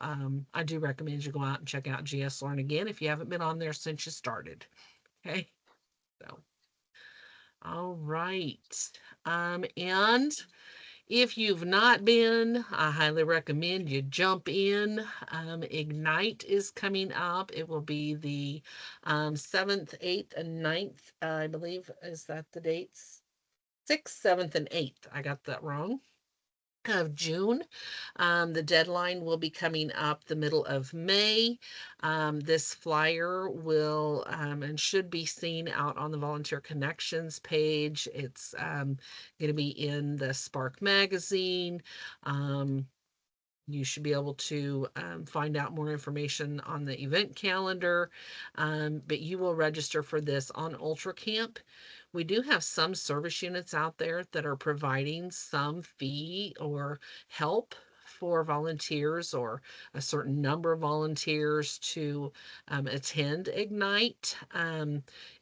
I do recommend you go out and check out GS Learn again if you haven't been on there since you started. Okay, so all right, and if you've not been, I highly recommend you jump in. Ignite is coming up. It will be the 7th, 8th, and 9th, I believe. Is that the dates? 6th, 7th, and 8th. I got that wrong. Of June. The deadline will be coming up the middle of May. This flyer will and should be seen out on the Volunteer Connections page. It's going to be in the Spark magazine. You should be able to find out more information on the event calendar, but you will register for this on Ultra Camp. We do have some service units out there that are providing some fee or help for volunteers or a certain number of volunteers to attend Ignite.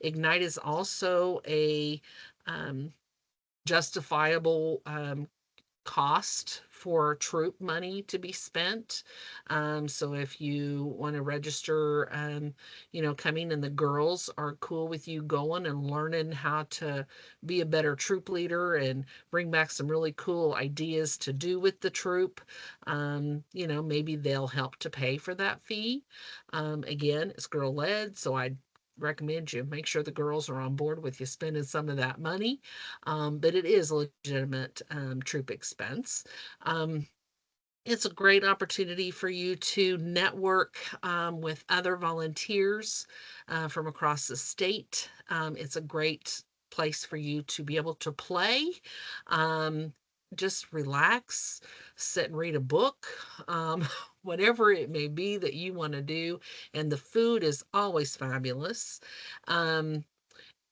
Ignite is also a justifiable cost for troop money to be spent. So if you want to register, coming, and the girls are cool with you going and learning how to be a better troop leader and bring back some really cool ideas to do with the troop, maybe they'll help to pay for that fee. Again, it's girl led, so I recommend you make sure the girls are on board with you spending some of that money. But it is a legitimate troop expense. It's a great opportunity for you to network with other volunteers from across the state. It's a great place for you to be able to play, just relax, sit and read a book, whatever it may be that you want to do. And the food is always fabulous. And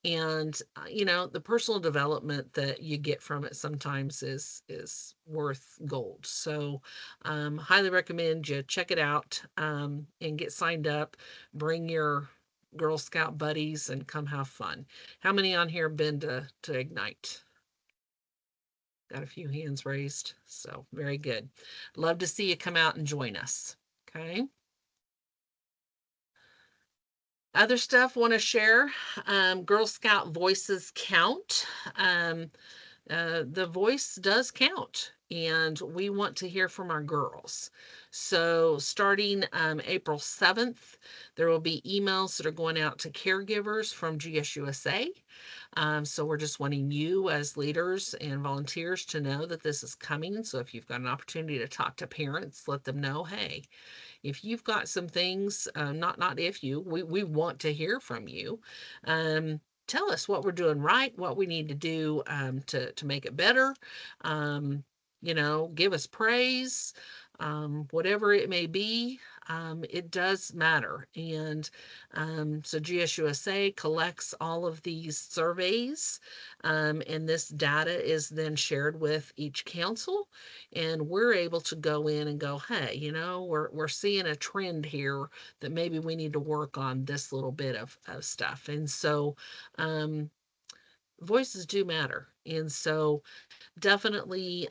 the personal development that you get from it sometimes is worth gold. So highly recommend you check it out, and get signed up. Bring your Girl Scout buddies and come have fun. How many on here have been to Ignite? Got a few hands raised, so very good. Love to see you come out and join us. Okay. Other stuff want to share. Girl Scout voices count. The voice does count, and we want to hear from our girls. So starting April 7th, there will be emails that are going out to caregivers from GSUSA. So we're just wanting you as leaders and volunteers to know that this is coming. So if you've got an opportunity to talk to parents, let them know, hey, if you've got some things, not if you, we want to hear from you. Tell us what we're doing right, what we need to do to make it better. Give us praise, whatever it may be. It does matter. And so GSUSA collects all of these surveys, and this data is then shared with each council, and we're able to go in and go, hey, we're seeing a trend here that maybe we need to work on this little bit of stuff. And so voices do matter. And so definitely,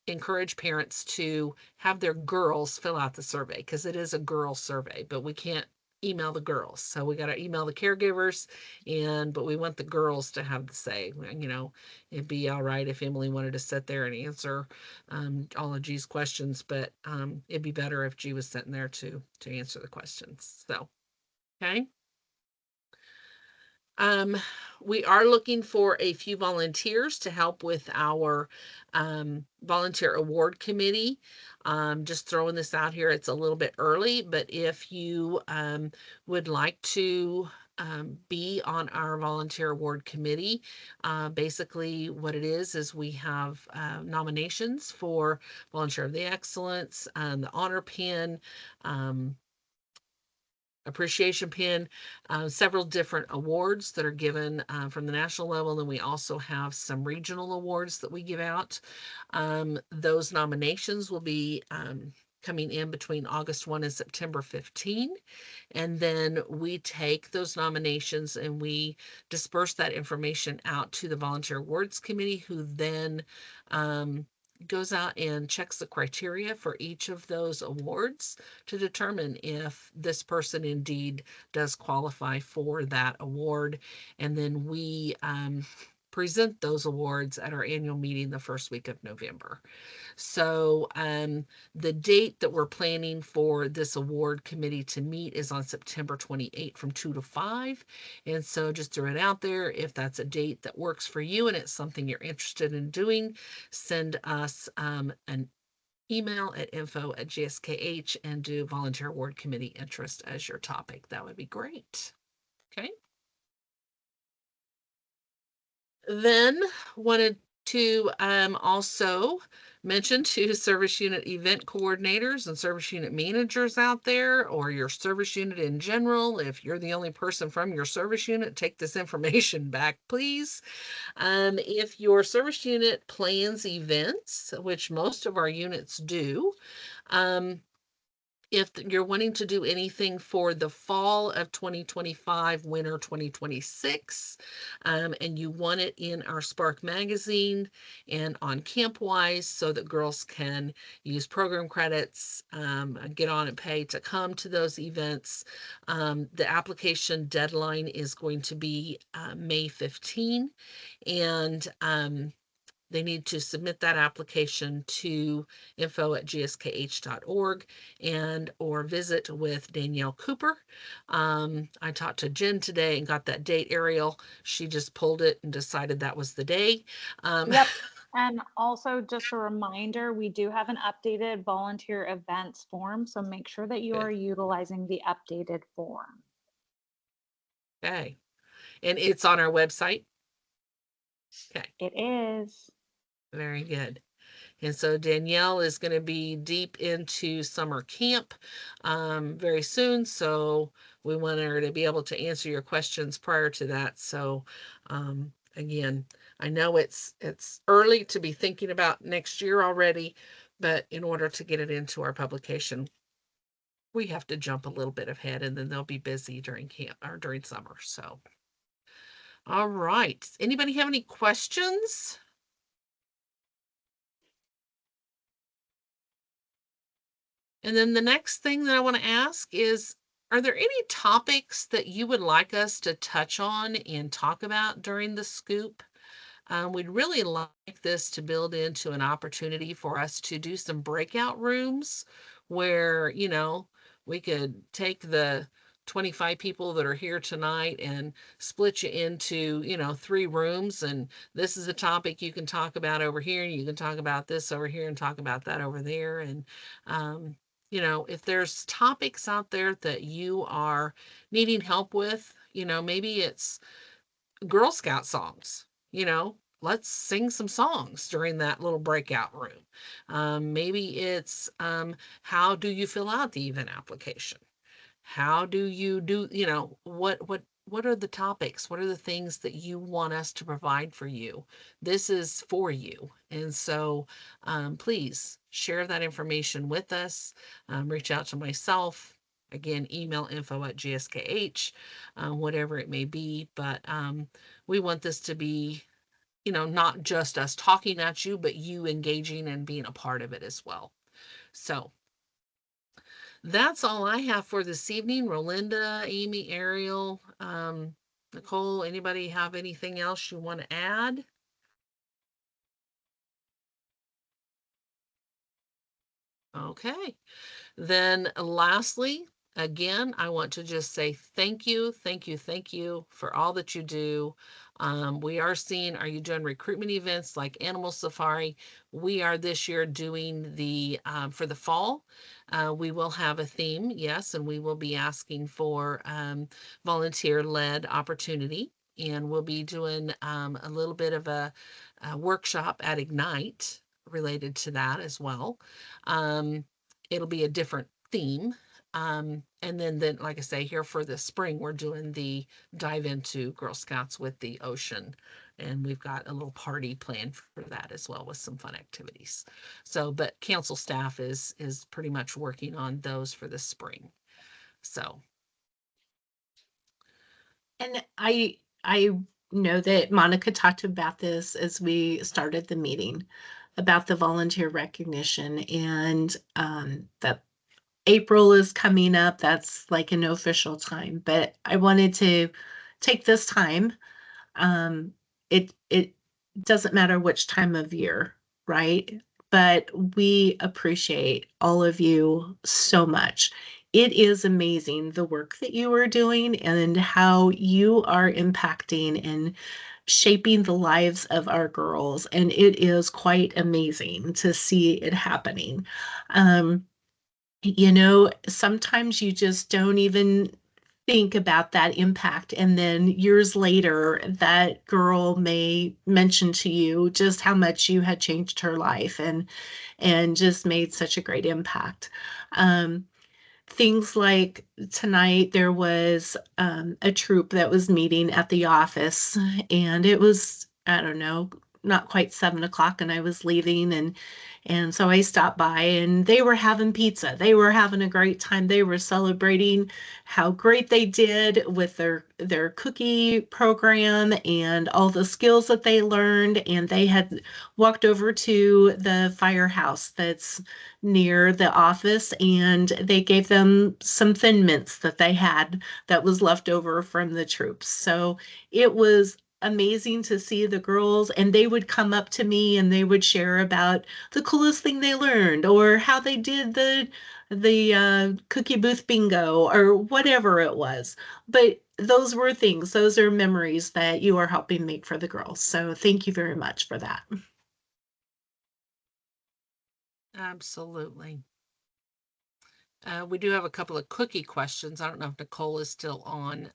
encourage parents to have their girls fill out the survey, because it is a girl survey, but we can't email the girls. So we got to email the caregivers, but we want the girls to have the say. It'd be all right if Emily wanted to sit there and answer all of G's questions, but it'd be better if G was sitting there to answer the questions. So, okay. Um, we are looking for a few volunteers to help with our volunteer award committee. Just throwing this out here, it's a little bit early, but if you would like to be on our volunteer award committee, basically what it is we have nominations for Volunteer of the Excellence, the Honor Pin, appreciation pin, several different awards that are given from the national level. And then we also have some regional awards that we give out. Those nominations will be coming in between August 1 and September 15. And then we take those nominations and we disperse that information out to the Volunteer Awards Committee, who then goes out and checks the criteria for each of those awards to determine if this person indeed does qualify for that award. And then we present those awards at our annual meeting the first week of November. So the date that we're planning for this award committee to meet is on September 28th from 2 to 5. And so just throw it out there. If that's a date that works for you and it's something you're interested in doing, send us an email at info@gskh and do volunteer award committee interest as your topic. That would be great. Okay. Then wanted to also mention to service unit event coordinators and service unit managers out there, or your service unit in general. If you're the only person from your service unit, take this information back, please. If your service unit plans events, which most of our units do, if you're wanting to do anything for the fall of 2025, winter 2026, and you want it in our Spark magazine and on CampWise so that girls can use program credits, get on and pay to come to those events, the application deadline is going to be May 15, and they need to submit that application to info@gskh.org and or visit with Danielle Cooper. I talked to Jen today and got that date, Ariel. She just pulled it and decided that was the day. Yep. And also just a reminder, we do have an updated volunteer events form, so make sure that you are utilizing the updated form. Okay. And it's on our website. Okay. It is. Very good. And so Danielle is going to be deep into summer camp very soon. So we want her to be able to answer your questions prior to that. So again, I know it's early to be thinking about next year already, but in order to get it into our publication, we have to jump a little bit ahead, and then they'll be busy during camp or during summer. So, all right. Anybody have any questions? And then the next thing that I want to ask is, are there any topics that you would like us to touch on and talk about during the scoop? We'd really like this to build into an opportunity for us to do some breakout rooms where, we could take the 25 people that are here tonight and split you into, 3 rooms. And this is a topic you can talk about over here, and you can talk about this over here and talk about that over there. And, if there's topics out there that you are needing help with, maybe it's Girl Scout songs, let's sing some songs during that little breakout room. Maybe it's how do you fill out the event application? How do you do, what are the topics? What are the things that you want us to provide for you? This is for you. And so please share that information with us. Reach out to myself. Again, email info@gskh, whatever it may be. But we want this to be, not just us talking at you, but you engaging and being a part of it as well. So that's all I have for this evening. Rolinda, Amy, Ariel, Nicole, anybody have anything else you want to add? Okay. Then lastly, again, I want to just say thank you, thank you, thank you for all that you do. We are seeing, are you doing recruitment events like Animal Safari? We are this year doing the, for the fall, we will have a theme, yes, and we will be asking for volunteer-led opportunity. And we'll be doing a little bit of a workshop at Ignite related to that as well. It'll be a different theme. And then, like I say, here for the spring, we're doing the dive into Girl Scouts with the ocean. And we've got a little party planned for that as well with some fun activities. So, but council staff is pretty much working on those for the spring. So, And I know that Monica talked about this as we started the meeting about the volunteer recognition, and that April is coming up. That's like an official time, but I wanted to take this time. It doesn't matter which time of year, right? But we appreciate all of you so much. It is amazing the work that you are doing and how you are impacting and shaping the lives of our girls. And it is quite amazing to see it happening. Sometimes you just don't even think about that impact. And then years later, that girl may mention to you just how much you had changed her life and just made such a great impact. Things like tonight, there was a troop that was meeting at the office, and it was, I don't know, not quite 7 o'clock, and I was leaving, and so I stopped by, and they were having pizza. They were having a great time. They were celebrating how great they did with their cookie program and all the skills that they learned. And they had walked over to the firehouse that's near the office, and they gave them some Thin Mints that they had that was left over from the troops. So it was amazing to see the girls, and they would come up to me and they would share about the coolest thing they learned or how they did the cookie booth bingo or whatever it was. But those were things, those are memories that you are helping make for the girls. So thank you very much for that. absolutely. We do have a couple of cookie questions. I don't know if Nicole is still on.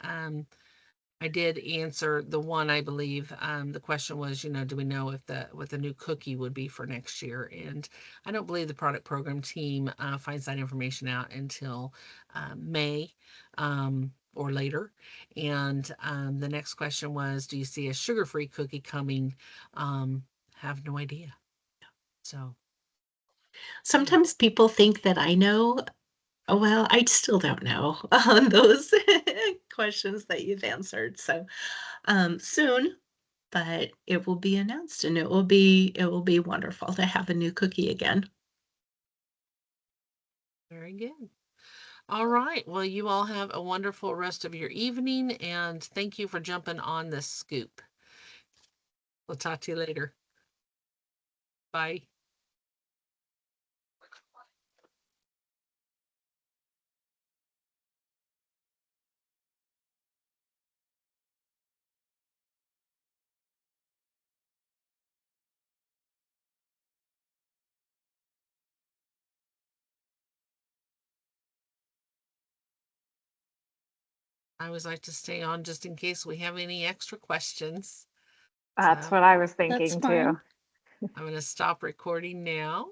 I did answer the one, I believe. The question was, do we know if what the new cookie would be for next year? And I don't believe the product program team finds that information out until May or later. And the next question was, do you see a sugar-free cookie coming? Have no idea. So Sometimes people think that I know. Oh, well, I still don't know on those questions that you've answered. So soon, but it will be announced, and it will be wonderful to have a new cookie again. very good. All right. Well, you all have a wonderful rest of your evening, and thank you for jumping on this scoop. We'll talk to you later. Bye. I always like to stay on just in case we have any extra questions. That's So what I was That's thinking fine. too. I'm going to stop recording now.